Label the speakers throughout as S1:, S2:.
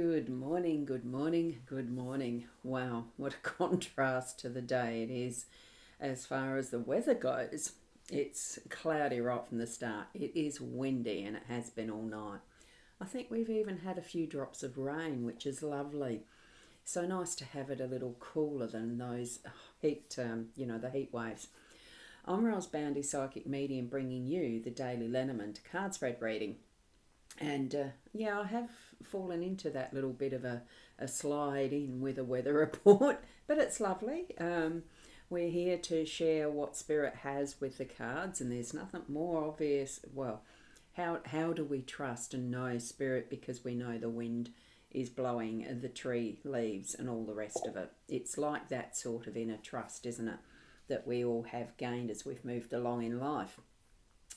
S1: Good morning, good morning, good morning. Wow, what a contrast to the day it is as far as the weather goes. It's cloudy right from the start. It is windy and it has been all night. I think we've even had a few drops of rain, which is lovely. So nice to have it a little cooler than those the heat waves. I'm rosboundy psychic medium bringing you the daily Lenormand card spread reading. And I have fallen into that little bit of a slide in with a weather report, but it's lovely. We're here to share what Spirit has with the cards, and there's nothing more obvious. Well, how do we trust and know Spirit? Because we know the wind is blowing the tree leaves and all the rest of it. It's like that sort of inner trust, isn't it, that we all have gained as we've moved along in life.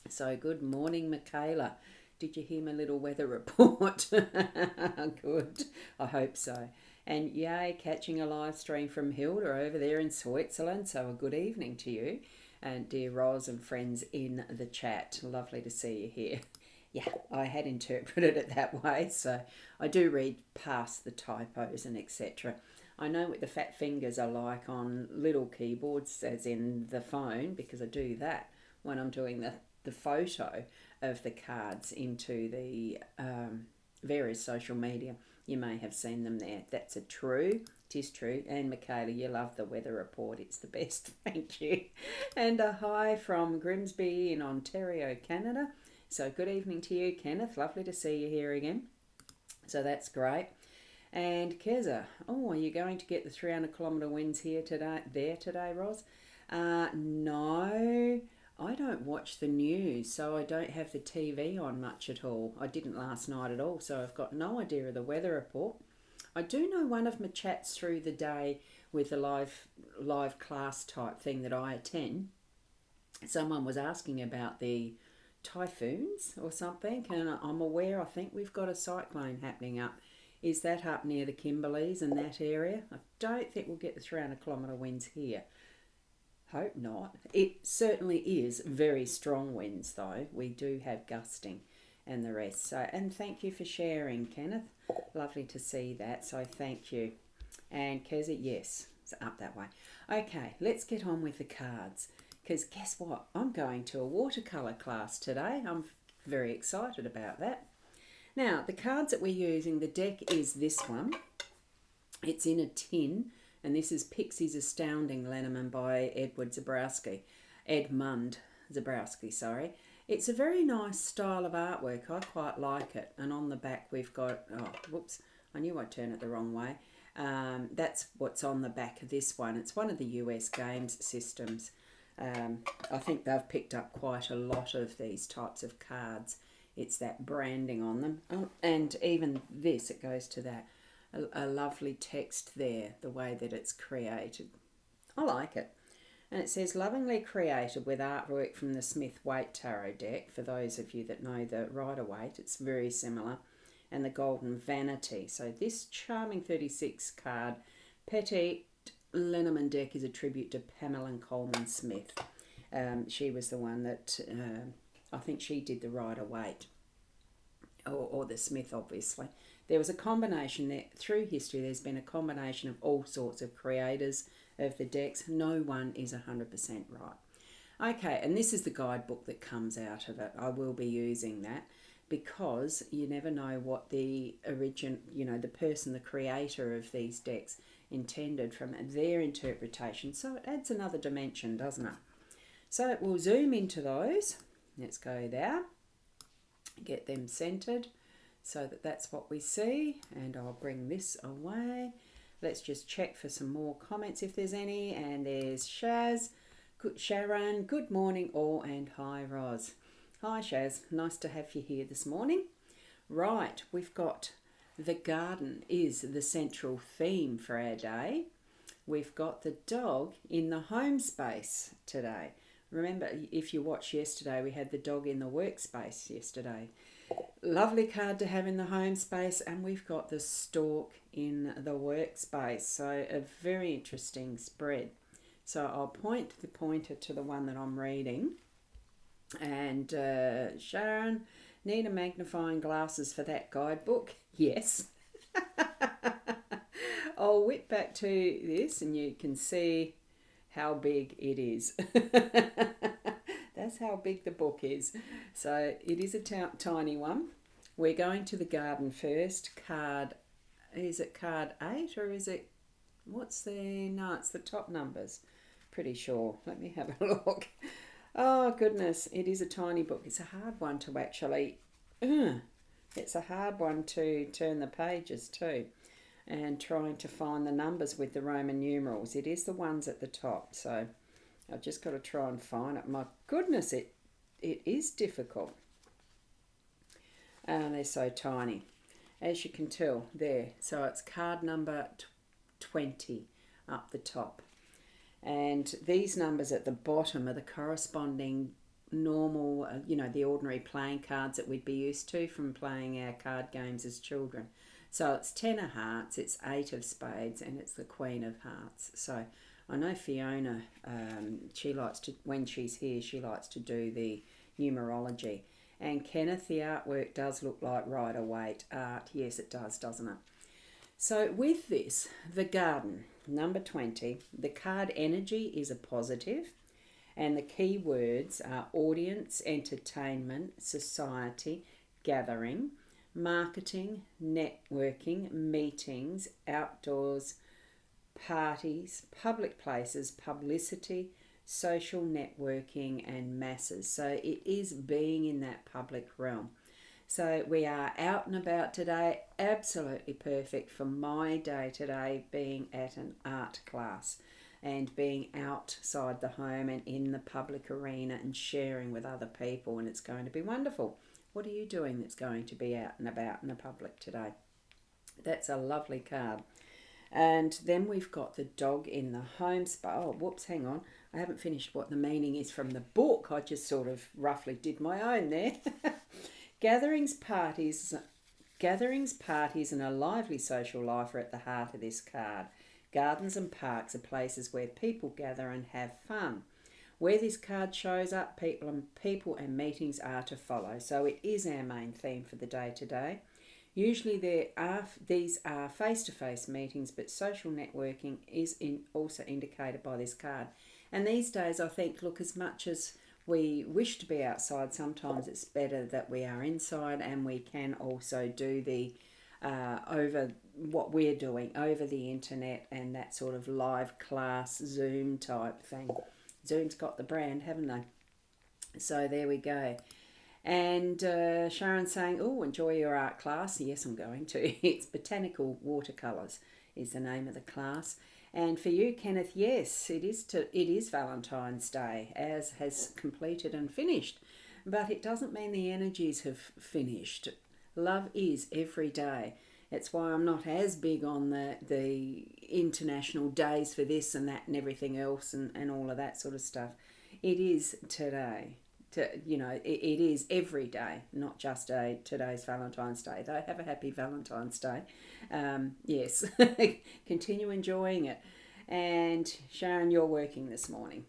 S1: So good morning, Michaela. Did you hear my little weather report? Good, I hope so. And yay, catching a live stream from Hilda over there in Switzerland. So a good evening to you and dear Ros and friends in the chat. Lovely to see you here. Yeah, I had interpreted it that way, so I do read past the typos and etc. I know what the fat fingers are like on little keyboards, as in the phone, because I do that when I'm doing the photo of the cards into the various social media. You may have seen them there. That's it is true. And Michaela, you love the weather report. It's the best. Thank you. And a hi from Grimsby in Ontario, Canada. So good evening to you, Kenneth. Lovely to see you here again. So that's great. And Keza, are you going to get the 300-kilometre winds here today, Ros? No. I don't watch the news, so I don't have the TV on much at all. I didn't last night at all, so I've got no idea of the weather report. I do know one of my chats through the day with the live class type thing that I attend. Someone was asking about the typhoons or something, and I'm aware, I think we've got a cyclone happening up. Is that up near the Kimberleys and that area? I don't think we'll get the 300-kilometre winds here. Hope not. It certainly is very strong winds, though. We do have gusting and the rest. So, and thank you for sharing, Kenneth. Lovely to see that. So thank you. And Keza, yes, it's up that way. Okay, let's get on with the cards. Because guess what? I'm going to a watercolour class today. I'm very excited about that. Now, the cards that we're using, the deck is this one. It's in a tin. And this is Pixie's Astounding Lenormand by Edmund Zebrowski. It's a very nice style of artwork. I quite like it. And on the back we've got, I knew I'd turn it the wrong way. That's what's on the back of this one. It's one of the US games systems. I think they've picked up quite a lot of these types of cards. It's that branding on them. And even this, it goes to that. A lovely text there, the way that it's created. I like it. And it says, lovingly created with artwork from the Smith-Waite Tarot deck. For those of you that know the Rider-Waite, it's very similar. And the Golden Vanity. So this charming 36 card Petite Lenormand deck is a tribute to Pamela Coleman Smith. She was the one that, I think she did the Rider-Waite. Or the Smith, obviously. There was a combination there, through history, there's been a combination of all sorts of creators of the decks. No one is 100% right. Okay, and this is the guidebook that comes out of it. I will be using that because you never know what the the person, the creator of these decks intended from their interpretation. So it adds another dimension, doesn't it? So we'll zoom into those. Let's go there. Get them centered. So that's what we see, and I'll bring this away. Let's just check for some more comments if there's any. And there's Shaz, Sharon, good morning all, and hi Roz. Hi Shaz, nice to have you here this morning. Right, we've got the garden is the central theme for our day. We've got the dog in the home space today. Remember, if you watched yesterday, we had the dog in the workspace yesterday. Lovely card to have in the home space, and we've got the stork in the workspace. So a very interesting spread. So I'll point the pointer to the one that I'm reading. And Sharon, need a magnifying glasses for that guidebook? Yes. I'll whip back to this and you can see how big it is. That's how big the book is. So it is a tiny one. We're going to the garden first. Is it card 8 or is it, no, it's the top numbers. Pretty sure. Let me have a look. Oh, goodness. It is a tiny book. It's a hard one to actually, it's a hard one to turn the pages too. And trying to find the numbers with the Roman numerals. It is the ones at the top, so I've just got to try and find it. My goodness, it is difficult. And they're so tiny. As you can tell there. So it's card number 20 up the top. And these numbers at the bottom are the corresponding normal, the ordinary playing cards that we'd be used to from playing our card games as children. So it's 10 of hearts, it's 8 of spades, and it's the Queen of Hearts. So I know Fiona, she likes to, when she's here, she likes to do the numerology. And Kenneth, the artwork does look like Rider-Waite art. Yes, it does, doesn't it? So with this, the garden, number 20, the card energy is a positive, and the key words are audience, entertainment, society, gathering, marketing, networking, meetings, outdoors, parties, public places, publicity, social networking, and masses. So it is being in that public realm. So we are out and about today, absolutely perfect for my day today, being at an art class and being outside the home and in the public arena and sharing with other people, and it's going to be wonderful. What are you doing that's going to be out and about in the public today? That's a lovely card. And then we've got the dog in the home spot. Oh, whoops, hang on. I haven't finished what the meaning is from the book. I just sort of roughly did my own there. Gatherings, parties, and a lively social life are at the heart of this card. Gardens and parks are places where people gather and have fun. Where this card shows up, people and meetings are to follow. So it is our main theme for the day today. Usually these are face-to-face meetings, but social networking is also indicated by this card. And these days, I think, look, as much as we wish to be outside, sometimes it's better that we are inside, and we can also do the over what we're doing over the internet and that sort of live class Zoom type thing. Zoom's got the brand, haven't they? So there we go. And Sharon's saying, oh, enjoy your art class. Yes, I'm going to. It's Botanical Watercolours is the name of the class. And for you, Kenneth, yes, it is Valentine's Day, as has completed and finished. But it doesn't mean the energies have finished. Love is every day. It's why I'm not as big on the international days for this and that and everything else and all of that sort of stuff. It is today. It is every day, not just today's Valentine's Day. Though have a happy Valentine's Day. Yes, continue enjoying it. And Sharon, you're working this morning.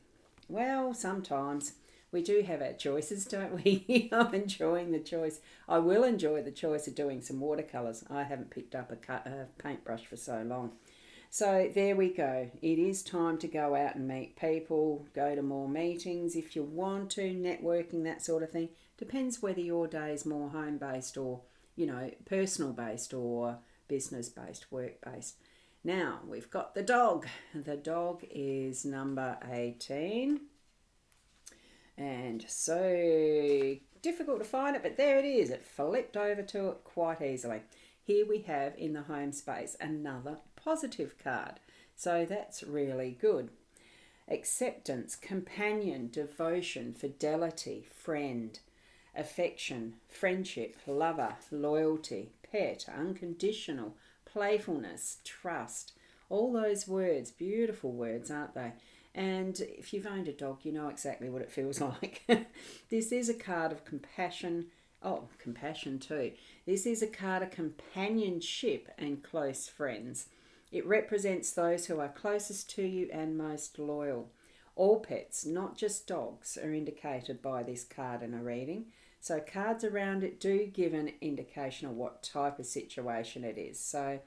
S1: Well, sometimes we do have our choices, don't we? I'm enjoying the choice. I will enjoy the choice of doing some watercolours. I haven't picked up a paintbrush for so long. So there we go. It is time to go out and meet people, go to more meetings if you want to, networking, that sort of thing. Depends whether your day is more home-based or, personal-based or business-based, work-based. Now, we've got the dog. The dog is number 18. And so difficult to find it, but there it is. It flipped over to it quite easily. Here we have in the home space another positive card. So that's really good. Acceptance, companion, devotion, fidelity, friend, affection, friendship, lover, loyalty, pet, unconditional, playfulness, trust. All those words, beautiful words, aren't they? And if you've owned a dog, you know exactly what it feels like. This is a card of compassion. Oh, compassion too. This is a card of companionship and close friends. It represents those who are closest to you and most loyal. All pets, not just dogs, are indicated by this card in a reading. So cards around it do give an indication of what type of situation it is. So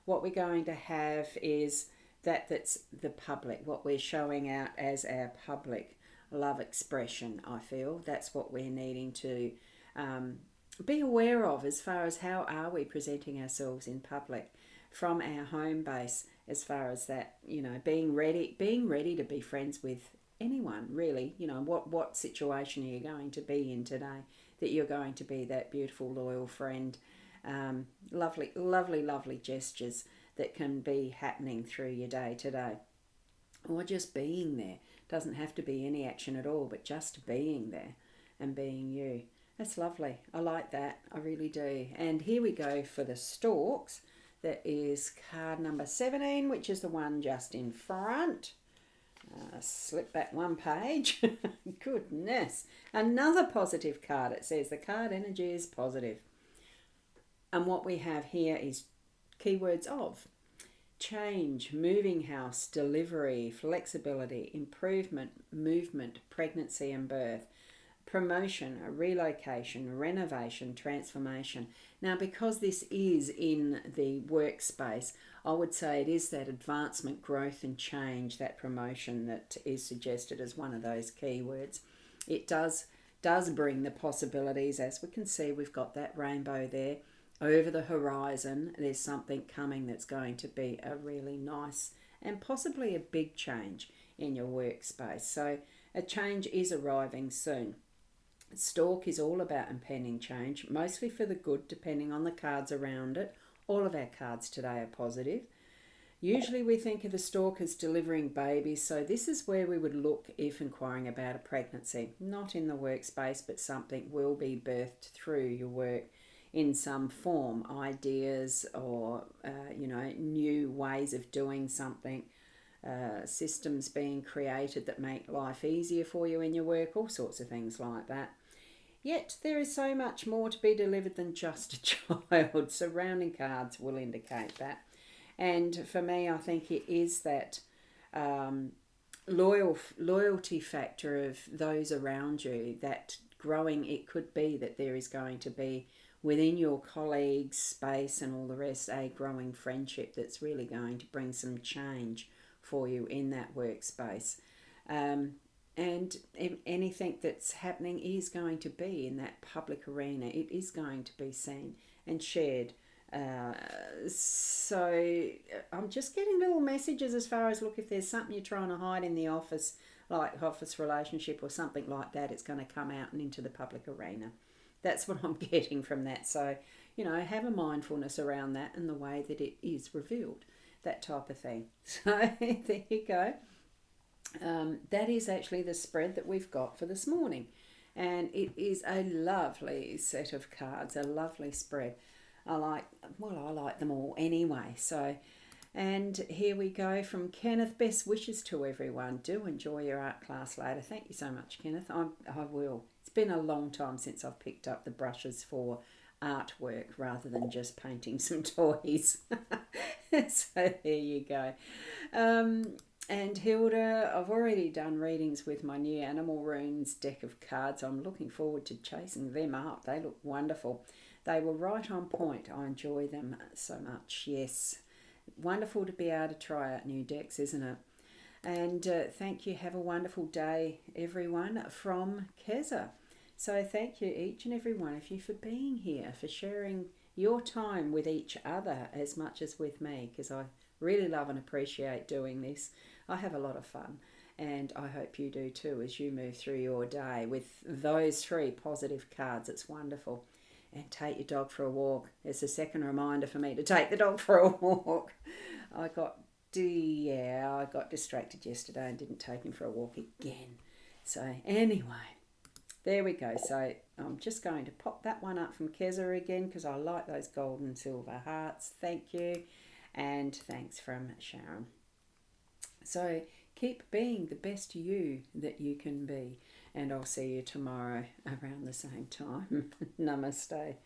S1: what we're going to have is that's the public, what we're showing out as our public love expression. I feel that's what we're needing to be aware of, as far as how are we presenting ourselves in public from our home base, as far as that, you know, being ready to be friends with anyone, really. You know, what situation are you going to be in today that you're going to be that beautiful, loyal friend? Lovely gestures that can be happening through your day today, or just being there. Doesn't have to be any action at all, but just being there and being you. That's lovely. I like that. I really do. And here we go for the storks. That is card number 17, which is the one just in front. Slip back one page. Goodness. Another positive card. It says the card energy is positive. And what we have here is keywords of change, moving house, delivery, flexibility, improvement, movement, pregnancy and birth, promotion, relocation, renovation, transformation. Now, because this is in the workspace, I would say it is that advancement, growth and change, that promotion that is suggested as one of those keywords. It does bring the possibilities. As we can see, we've got that rainbow there. Over the horizon, there's something coming that's going to be a really nice and possibly a big change in your workspace. So a change is arriving soon. Stork is all about impending change, mostly for the good, depending on the cards around it. All of our cards today are positive. Usually we think of a stork as delivering babies, so this is where we would look if inquiring about a pregnancy. Not in the workspace, but something will be birthed through your work in some form, ideas or new ways of doing something, systems being created that make life easier for you in your work, all sorts of things like that. Yet there is so much more to be delivered than just a child. Surrounding cards will indicate that. And for me, I think it is that loyalty factor of those around you, that growing. It could be that there is going to be within your colleagues' space and all the rest, a growing friendship that's really going to bring some change for you in that workspace. And anything that's happening is going to be in that public arena. It is going to be seen and shared. So I'm just getting little messages as far as, look, if there's something you're trying to hide in the office, like office relationship or something like that, it's going to come out and into the public arena. That's what I'm getting from that. So, have a mindfulness around that and the way that it is revealed, that type of thing. So there you go. That is actually the spread that we've got for this morning. And it is a lovely set of cards, a lovely spread. I like them all anyway. So, and here we go from Kenneth. Best wishes to everyone. Do enjoy your art class later. Thank you so much, Kenneth. I will. It's been a long time since I've picked up the brushes for artwork rather than just painting some toys. So there you go. And Hilda, I've already done readings with my new Animal Runes deck of cards. I'm looking forward to chasing them up. They look wonderful. They were right on point. I enjoy them so much. Yes. Wonderful to be able to try out new decks, isn't it? And thank you. Have a wonderful day, everyone, from Keza. So thank you, each and every one of you, for being here, for sharing your time with each other as much as with me, because I really love and appreciate doing this. I have a lot of fun, and I hope you do too as you move through your day with those 3 positive cards. It's wonderful. And take your dog for a walk. It's a second reminder for me to take the dog for a walk. I got distracted yesterday and didn't take him for a walk again. So anyway, there we go. So I'm just going to pop that one up from Keza again because I like those gold and silver hearts. Thank you. And thanks from Sharon. So keep being the best you that you can be. And I'll see you tomorrow around the same time. Namaste.